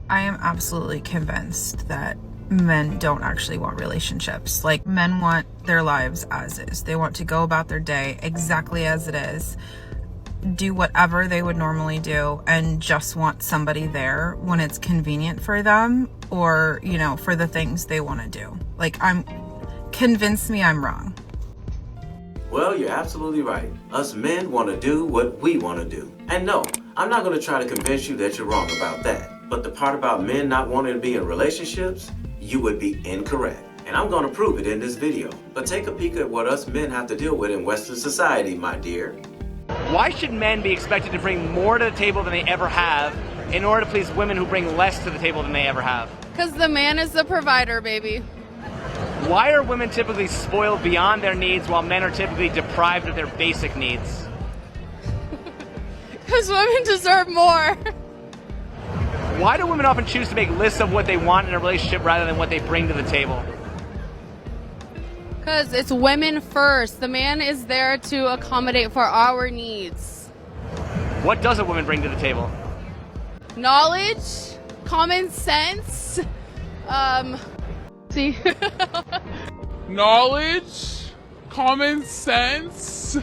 I am absolutely convinced that men don't actually want relationships. Like, men want their lives as is. They want to go about their day exactly as it is, do whatever they would normally do, and just want somebody there when it's convenient for them, or, you know, for the things they want to do. Like, convince me I'm wrong. Well, you're absolutely right. Us men want to do what we want to do. And no, I'm not going to try to convince you that you're wrong about that. But the part about men not wanting to be in relationships, you would be incorrect. And I'm going to prove it in this video. But take a peek at what us men have to deal with in Western society, my dear. Why should men be expected to bring more to the table than they ever have in order to please women who bring less to the table than they ever have? Because the man is the provider, baby. Why are women typically spoiled beyond their needs while men are typically deprived of their basic needs? Because women deserve more. Why do women often choose to make lists of what they want in a relationship rather than what they bring to the table? Because it's women first. The man is there to accommodate for our needs. What does a woman bring to the table? Knowledge, common sense, knowledge, common sense.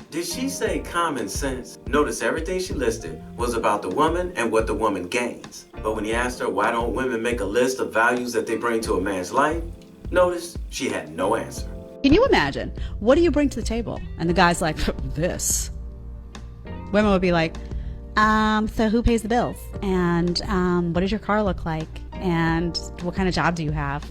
Did she say common sense? Notice everything she listed was about the woman and what the woman gains. But when he asked her why don't women make a list of values that they bring to a man's life, notice she had no answer. Can you imagine? What do you bring to the table? And the guy's like, this. Women would be like, so who pays the bills? And what does your car look like? And what kind of job do you have?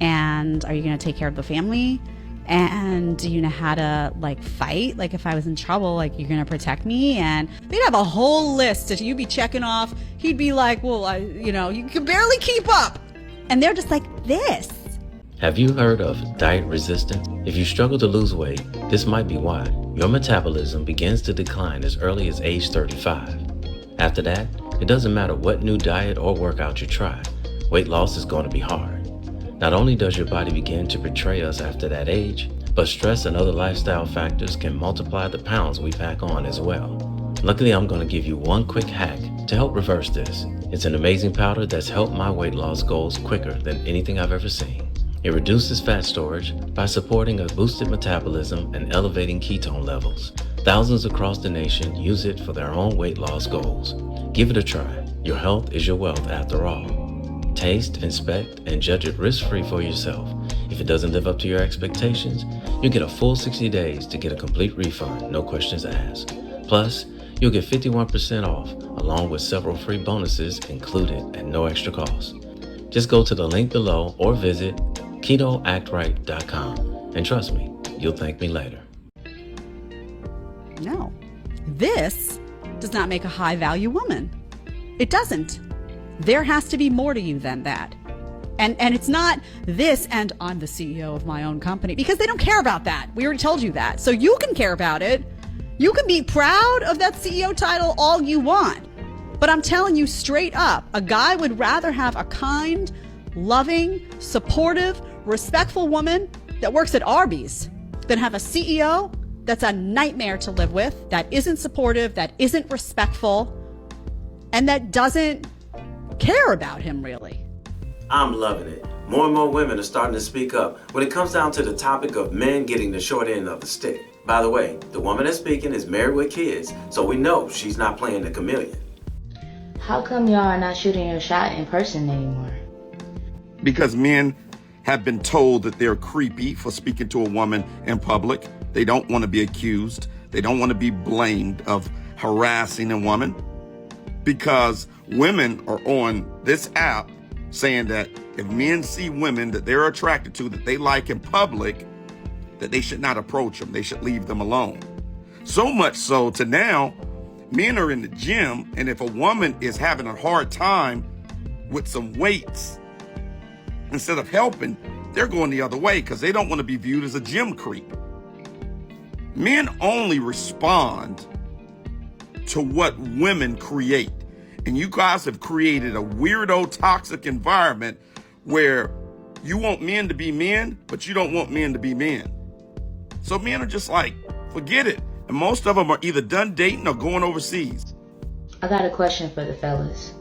And are you going to take care of the family? And do you know how to like fight? Like if I was in trouble, like you're going to protect me? And they'd have a whole list that you'd be checking off. He'd be like, well, you can barely keep up. And they're just like this. Have you heard of diet resistance? If you struggle to lose weight, this might be why. Your metabolism begins to decline as early as age 35. After that, it doesn't matter what new diet or workout you try. Weight loss is going to be hard. Not only does your body begin to betray us after that age, but stress and other lifestyle factors can multiply the pounds we pack on as well. Luckily, I'm going to give you one quick hack to help reverse this. It's an amazing powder that's helped my weight loss goals quicker than anything I've ever seen. It reduces fat storage by supporting a boosted metabolism and elevating ketone levels. Thousands across the nation use it for their own weight loss goals. Give it a try. Your health is your wealth after all. Taste, inspect, and judge it risk-free for yourself. If it doesn't live up to your expectations, you'll get a full 60 days to get a complete refund, no questions asked. Plus, you'll get 51% off, along with several free bonuses included at no extra cost. Just go to the link below or visit ketoactright.com, and trust me, you'll thank me later. No, this does not make a high-value woman. It doesn't. There has to be more to you than that. And it's not this and I'm the CEO of my own company, because they don't care about that. We already told you that. So you can care about it. You can be proud of that CEO title all you want. But I'm telling you straight up, a guy would rather have a kind, loving, supportive, respectful woman that works at Arby's than have a CEO that's a nightmare to live with, that isn't supportive, that isn't respectful, and that doesn't care about him really. I'm loving it. More and more women are starting to speak up when it comes down to the topic of men getting the short end of the stick. By the way, the woman that's speaking is married with kids, so we know she's not playing the chameleon. How come y'all are not shooting your shot in person anymore? Because men have been told that they're creepy for speaking to a woman in public. They don't want to be accused. They don't want to be blamed of harassing a woman, because women are on this app saying that if men see women that they're attracted to, that they like in public, that they should not approach them. They should leave them alone. So much so to now, men are in the gym, and if a woman is having a hard time with some weights, instead of helping, they're going the other way because they don't want to be viewed as a gym creep. Men only respond to what women create. And you guys have created a weirdo, toxic environment where you want men to be men, but you don't want men to be men. So men are just like, forget it. And most of them are either done dating or going overseas. I got a question for the fellas.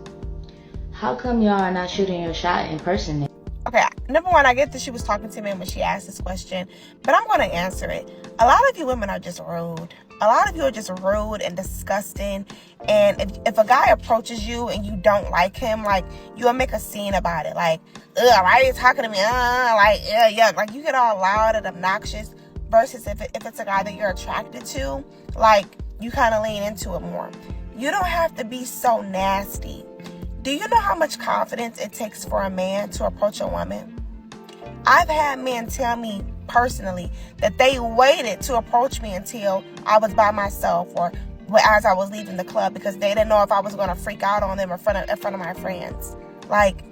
How come y'all are not shooting your shot in person? Okay, number one, I get that she was talking to me when she asked this question, but I'm going to answer it. A lot of you women are just rude. A lot of you are just rude and disgusting. And if a guy approaches you and you don't like him, like, you'll make a scene about it. Like, ugh, why are you talking to me? Yeah. Like, you get all loud and obnoxious. Versus if it's a guy that you're attracted to, like, you kind of lean into it more. You don't have to be so nasty. Do you know how much confidence it takes for a man to approach a woman? I've had men tell me personally that they waited to approach me until I was by myself or as I was leaving the club because they didn't know if I was going to freak out on them in front of my friends. Like,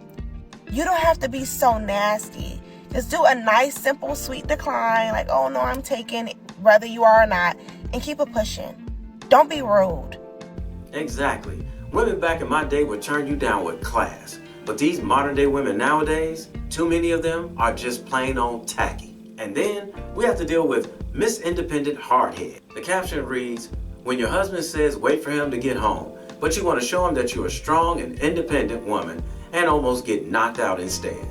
you don't have to be so nasty. Just do a nice, simple, sweet decline. Like, oh, no, I'm taking whether you are or not, and keep it pushing. Don't be rude. Exactly. Women back in my day would turn you down with class. But these modern day women nowadays, too many of them are just plain on tacky. And then we have to deal with Miss Independent Hardhead. The caption reads, when your husband says wait for him to get home, but you want to show him that you're a strong and independent woman and almost get knocked out instead.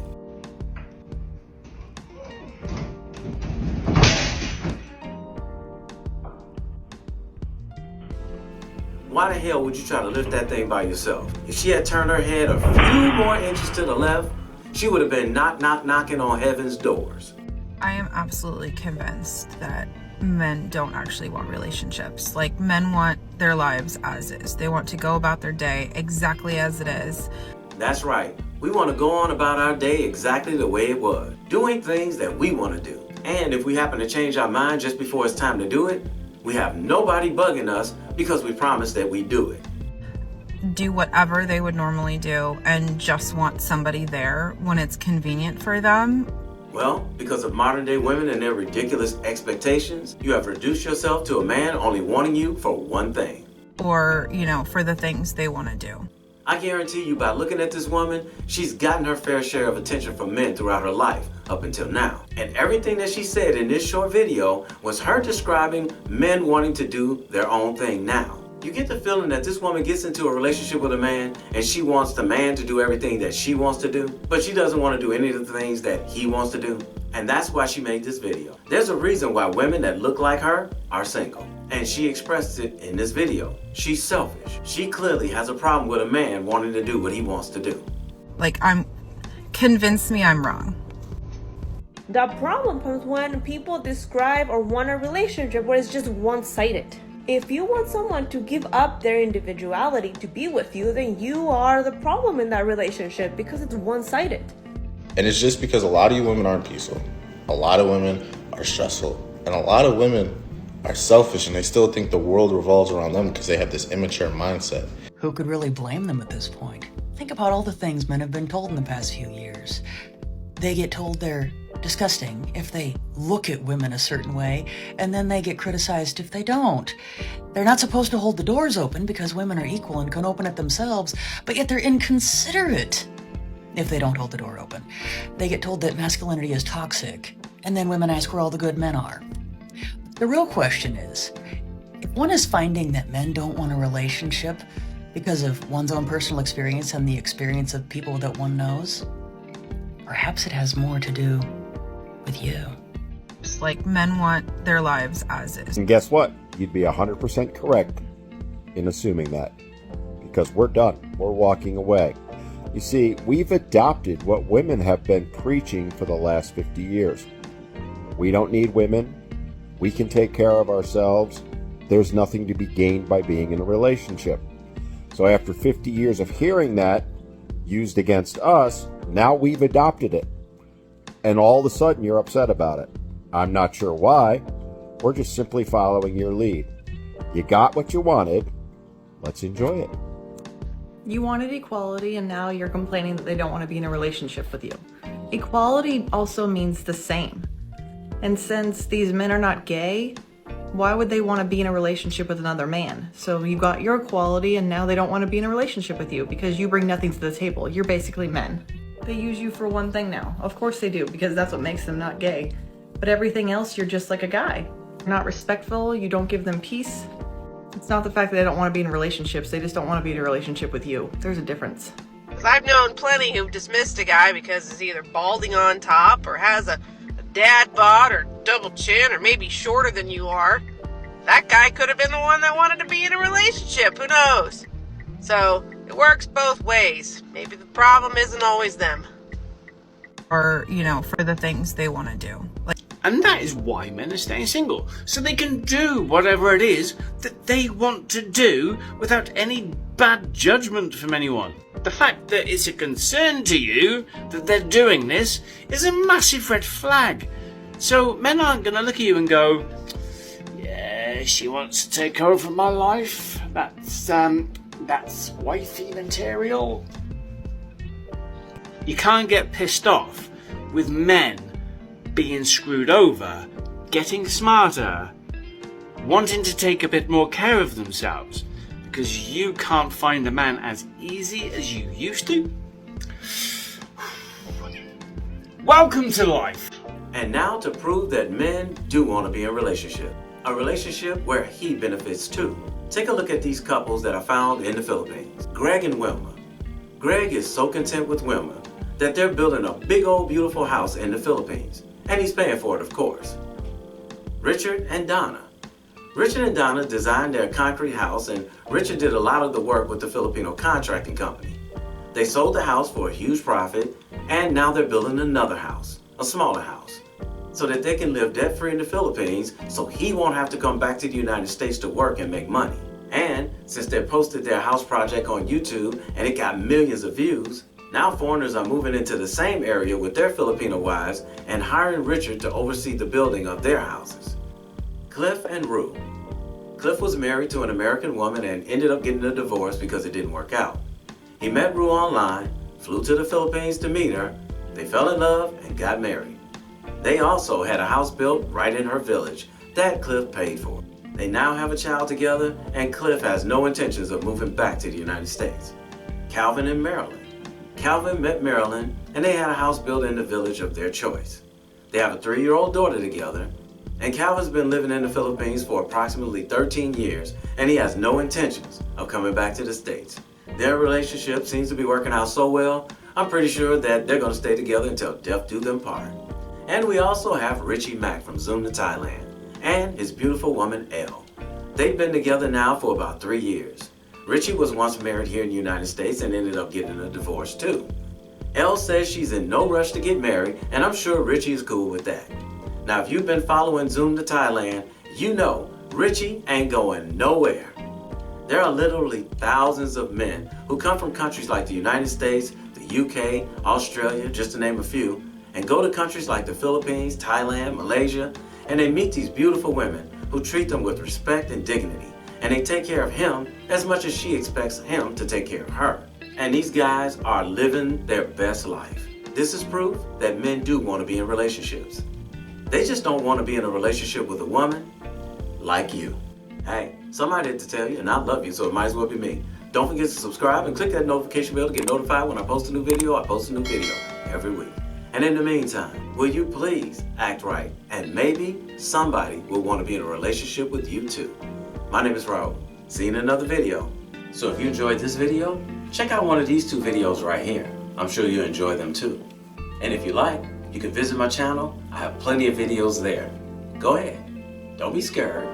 Why the hell would you try to lift that thing by yourself? If she had turned her head a few more inches to the left, she would have been knocking on heaven's doors. I am absolutely convinced that men don't actually want relationships. Like, men want their lives as is. They want to go about their day exactly as it is. That's right. We want to go on about our day exactly the way it was, doing things that we want to do. And if we happen to change our mind just before it's time to do it, we have nobody bugging us because we promised that we do it. Do whatever they would normally do and just want somebody there when it's convenient for them. Well, because of modern day women and their ridiculous expectations, you have reduced yourself to a man only wanting you for one thing. Or, for the things they want to do. I guarantee you by looking at this woman, she's gotten her fair share of attention from men throughout her life up until now. And everything that she said in this short video was her describing men wanting to do their own thing now. You get the feeling that this woman gets into a relationship with a man and she wants the man to do everything that she wants to do, but she doesn't want to do any of the things that he wants to do. And that's why she made this video. There's a reason why women that look like her are single. And she expressed it in this video. She's selfish. She clearly has a problem with a man wanting to do what he wants to do. Like, convince me I'm wrong. The problem comes when people describe or want a relationship where it's just one-sided. If you want someone to give up their individuality to be with you, then you are the problem in that relationship because it's one-sided. And it's just because a lot of you women aren't peaceful. A lot of women are stressful. And a lot of women are selfish and they still think the world revolves around them because they have this immature mindset. Who could really blame them at this point? Think about all the things men have been told in the past few years. They get told they're disgusting if they look at women a certain way, and then they get criticized if they don't. They're not supposed to hold the doors open because women are equal and can open it themselves, but yet they're inconsiderate if they don't hold the door open. They get told that masculinity is toxic, and then women ask where all the good men are. The real question is, if one is finding that men don't want a relationship because of one's own personal experience and the experience of people that one knows, perhaps it has more to do with you. Just like, men want their lives as is. And guess what? You'd be 100% correct in assuming that. Because we're done. We're walking away. You see, we've adopted what women have been preaching for the last 50 years. We don't need women. We can take care of ourselves. There's nothing to be gained by being in a relationship. So after 50 years of hearing that used against us, now we've adopted it. And all of a sudden you're upset about it. I'm not sure why. We're just simply following your lead. You got what you wanted. Let's enjoy it. You wanted equality and now you're complaining that they don't want to be in a relationship with you. Equality also means the same. And since these men are not gay, why would they want to be in a relationship with another man? So you got your equality and now they don't want to be in a relationship with you because you bring nothing to the table. You're basically men. They use you for one thing now. Of course they do, because that's what makes them not gay. But everything else, you're just like a guy. You're not respectful, you don't give them peace. It's not the fact that they don't want to be in relationships, they just don't want to be in a relationship with you. There's a difference. I've known plenty who've dismissed a guy because he's either balding on top or has a dad bod or double chin or maybe shorter than you are. That guy could have been the one that wanted to be in a relationship. Who knows? So it works both ways. Maybe the problem isn't always them. Or, you know, for the things they want to do. And that is why men are staying single, so they can do whatever it is that they want to do without any bad judgment from anyone. The fact that it's a concern to you that they're doing this is a massive red flag. So men aren't going to look at you and go, yeah, she wants to take over my life. That's wifey material. You can't get pissed off with men being screwed over, getting smarter, wanting to take a bit more care of themselves, because you can't find a man as easy as you used to. Welcome to life. And now to prove that men do want to be in a relationship where he benefits too. Take a look at these couples that are found in the Philippines. Greg and Wilma. Greg is so content with Wilma that they're building a big old beautiful house in the Philippines. And he's paying for it, of course. Richard and Donna. Richard and Donna designed their concrete house, and Richard did a lot of the work with the Filipino contracting company. They sold the house for a huge profit, and now they're building another house, a smaller house, so that they can live debt-free in the Philippines, so he won't have to come back to the United States to work and make money. And since they posted their house project on YouTube and it got millions of views, now foreigners are moving into the same area with their Filipino wives and hiring Richard to oversee the building of their houses. Cliff and Raulh. Cliff was married to an American woman and ended up getting a divorce because it didn't work out. He met Raulh online, flew to the Philippines to meet her, they fell in love and got married. They also had a house built right in her village that Cliff paid for. They now have a child together, and Cliff has no intentions of moving back to the United States. Calvin and Marilyn. Calvin met Marilyn, and they had a house built in the village of their choice. They have a 3-year-old daughter together, and Calvin's been living in the Philippines for approximately 13 years, and he has no intentions of coming back to the States. Their relationship seems to be working out so well, I'm pretty sure that they're going to stay together until death do them part. And we also have Richie Mack from Zoom to Thailand, and his beautiful woman, Elle. They've been together now for about 3 years. Richie was once married here in the United States and ended up getting a divorce too. Elle says she's in no rush to get married, and I'm sure Richie is cool with that. Now, if you've been following Zoom to Thailand, you know Richie ain't going nowhere. There are literally thousands of men who come from countries like the United States, the UK, Australia, just to name a few, and go to countries like the Philippines, Thailand, Malaysia, and they meet these beautiful women who treat them with respect and dignity, and they take care of him as much as she expects him to take care of her. And these guys are living their best life. This is proof that men do want to be in relationships. They just don't want to be in a relationship with a woman like you. Hey, somebody had to tell you, and I love you, so it might as well be me. Don't forget to subscribe and click that notification bell to get notified when I post a new video. I post a new video every week. And in the meantime, will you please act right, and maybe somebody will want to be in a relationship with you too. My name is Raulh. See you in another video. So if you enjoyed this video, check out one of these 2 videos right here. I'm sure you'll enjoy them too. And if you like, you can visit my channel. I have plenty of videos there. Go ahead. Don't be scared.